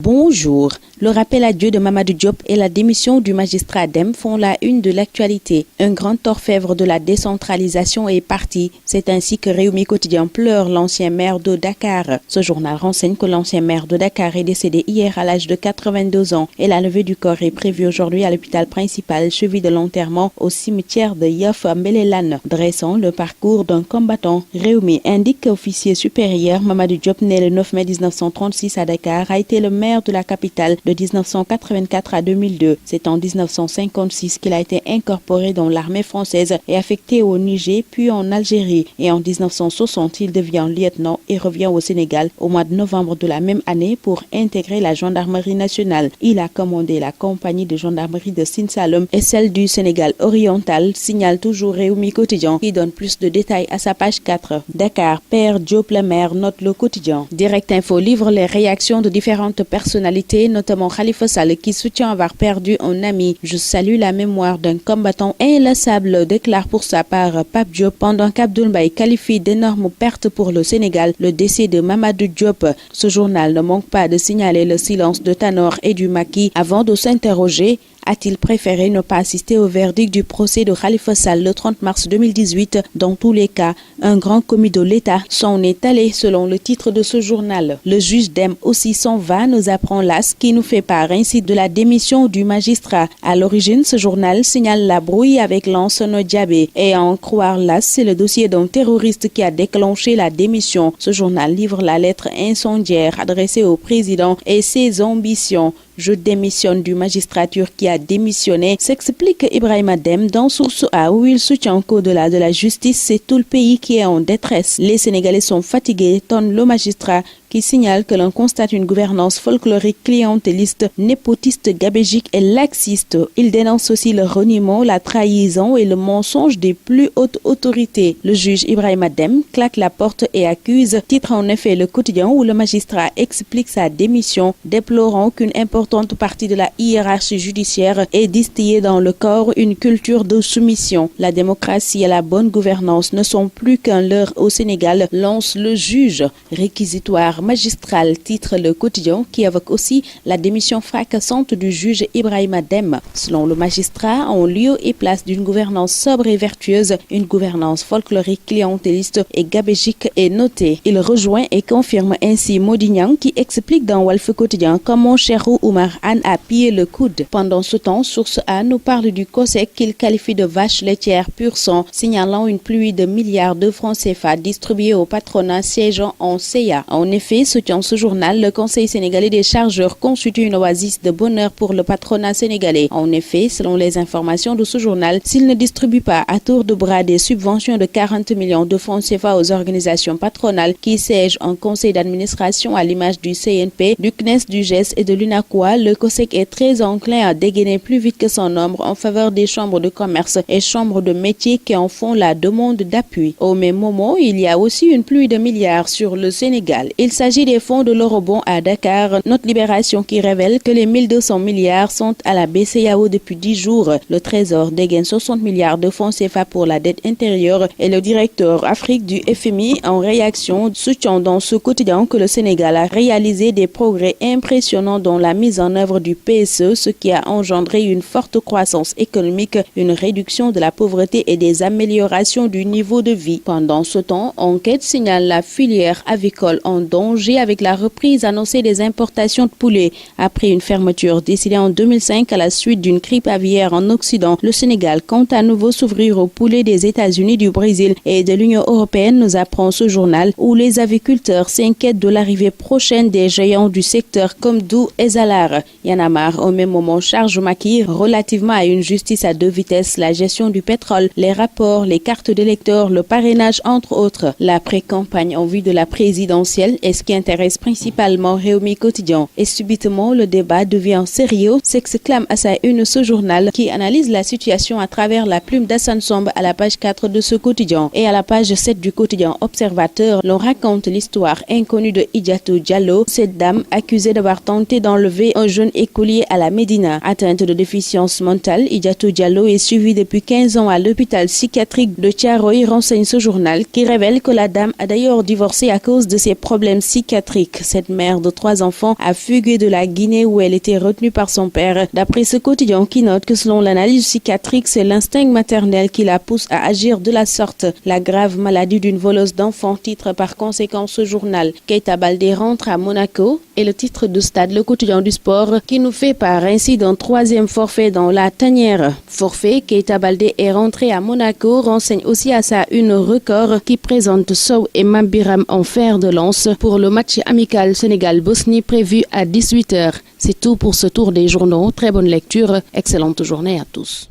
Bonjour. Le rappel à Dieu de Mamadou Diop et la démission du magistrat Dème font la une de l'actualité. Un grand orfèvre de la décentralisation est parti. C'est ainsi que Rewmi Quotidien pleure l'ancien maire de Dakar. Ce journal renseigne que l'ancien maire de Dakar est décédé hier à l'âge de 82 ans et la levée du corps est prévue aujourd'hui à l'hôpital principal, suivi de l'enterrement au cimetière de Yoff Mbelelan. Dressant le parcours d'un combattant, Rewmi indique qu'officier supérieur Mamadou Diop, né le 9 mai 1936 à Dakar, a été le maire de la capitale de 1984 à 2002. C'est en 1956 qu'il a été incorporé dans l'armée française et affecté au Niger puis en Algérie. Et en 1960, il devient lieutenant et revient au Sénégal au mois de novembre de la même année pour intégrer la gendarmerie nationale. Il a commandé la compagnie de gendarmerie de Sine Saloum et celle du Sénégal oriental, signale toujours Rewmi Quotidien qui donne plus de détails à sa page 4. Dakar, père Diop le maire, note le quotidien. Direct Info livre les réactions de différentes personnalités, notamment Khalifa Sall qui soutient avoir perdu un ami. Je salue la mémoire d'un combattant inlassable, déclare pour sa part Pape Diop, pendant qu'Abdoul Mbaye qualifie d'énormes pertes pour le Sénégal le décès de Mamadou Diop. Ce journal ne manque pas de signaler le silence de Tanor et du Macky avant de s'interroger. A-t-il préféré ne pas assister au verdict du procès de Khalifa Sall le 30 mars 2018? Dans tous les cas, un grand commis de l'État s'en est allé selon le titre de ce journal. Le juge Dème aussi s'en va, nous apprend l'AS qui nous fait part ainsi de la démission du magistrat. À l'origine, ce journal signale la brouille avec Lansana Diabé. Et à en croire l'AS, c'est le dossier d'un terroriste qui a déclenché la démission. Ce journal livre la lettre incendiaire adressée au président et ses ambitions. Je démissionne du magistrature qui a démissionné, s'explique Ibrahima Dème dans Source A où il soutient qu'au-delà de la justice, c'est tout le pays qui est en détresse. Les Sénégalais sont fatigués, tonne le magistrat qui signale que l'on constate une gouvernance folklorique, clientéliste, népotiste, gabégique et laxiste. Il dénonce aussi le reniement, la trahison et le mensonge des plus hautes autorités. Le juge Ibrahima Dème claque la porte et accuse, titre en effet le quotidien où le magistrat explique sa démission, déplorant qu'une importante partie de la hiérarchie judiciaire ait distillé dans le corps une culture de soumission. La démocratie et la bonne gouvernance ne sont plus qu'un leurre au Sénégal, lance le juge. Réquisitoire magistral, titre le quotidien qui évoque aussi la démission fracassante du juge Ibrahima Dème. Selon le magistrat, en lieu et place d'une gouvernance sobre et vertueuse, une gouvernance folklorique, clientéliste et gabégique est notée. Il rejoint et confirme ainsi Modignan qui explique dans Walf Quotidien comment Cheikhou Oumar Anne a pillé le coude. Pendant ce temps, Source A nous parle du COSEC qu'il qualifie de vache laitière pur sang, signalant une pluie de milliards de francs CFA distribués au patronat siégeant en CA. En effet, soutient ce journal, le Conseil sénégalais des chargeurs constitue une oasis de bonheur pour le patronat sénégalais. En effet, selon les informations de ce journal, s'il ne distribue pas à tour de bras des subventions de 40 millions de francs CFA aux organisations patronales qui siègent en conseil d'administration à l'image du CNP, du CNES, du GES et de l'UNACOIS, le COSEC est très enclin à dégainer plus vite que son ombre en faveur des chambres de commerce et chambres de métiers qui en font la demande d'appui. Au même moment, il y a aussi une pluie de milliards sur le Sénégal. Il s'agit des fonds de l'eurobond à Dakar, note Libération qui révèle que les 1200 milliards sont à la BCEAO depuis 10 jours. Le Trésor dégaine 60 milliards de francs CFA pour la dette intérieure et le directeur Afrique du FMI en réaction soutient dans ce quotidien que le Sénégal a réalisé des progrès impressionnants dans la mise en œuvre du PSE, ce qui a engendré une forte croissance économique, une réduction de la pauvreté et des améliorations du niveau de vie. Pendant ce temps, enquête signale la filière avicole en danger avec la reprise annoncée des importations de poulet. Après une fermeture décidée en 2005 à la suite d'une grippe aviaire en Occident, le Sénégal compte à nouveau s'ouvrir au poulet des États-Unis, du Brésil et de l'Union européenne, nous apprend ce journal, où les aviculteurs s'inquiètent de l'arrivée prochaine des géants du secteur comme Dou et Zalar. Y'en a marre, au même moment, charge Macky relativement à une justice à deux vitesses, la gestion du pétrole, les rapports, les cartes d'électeurs, le parrainage, entre autres. La pré-campagne en vue de la présidentielle est ce qui intéresse principalement Rewmi Quotidien. Et subitement, le débat devient sérieux, s'exclame à sa une ce journal qui analyse la situation à travers la plume d'Assane Somb à la page 4 de ce quotidien. Et à la page 7 du quotidien Observateur, l'on raconte l'histoire inconnue de Idjatou Diallo, cette dame accusée d'avoir tenté d'enlever un jeune écolier à la Médina. Atteinte de déficience mentale, Idjatou Diallo est suivie depuis 15 ans à l'hôpital psychiatrique de Thiaroye, renseigne ce journal qui révèle que la dame a d'ailleurs divorcé à cause de ses problèmes psychiatrique. Cette mère de 3 enfants a fugué de la Guinée où elle était retenue par son père. D'après ce quotidien qui note que selon l'analyse psychiatrique, c'est l'instinct maternel qui la pousse à agir de la sorte. La grave maladie d'une voleuse d'enfants titre par conséquent ce journal. Keita Baldé rentre à Monaco et le titre de Stade, le quotidien du sport, qui nous fait part ainsi d'un 3e forfait dans la tanière. Forfait, Keita Baldé est rentré à Monaco, renseigne aussi à sa une record qui présente Sow et Mambiram en fer de lance pour le match amical Sénégal-Bosnie prévu à 18h. C'est tout pour ce tour des journaux. Très bonne lecture, excellente journée à tous.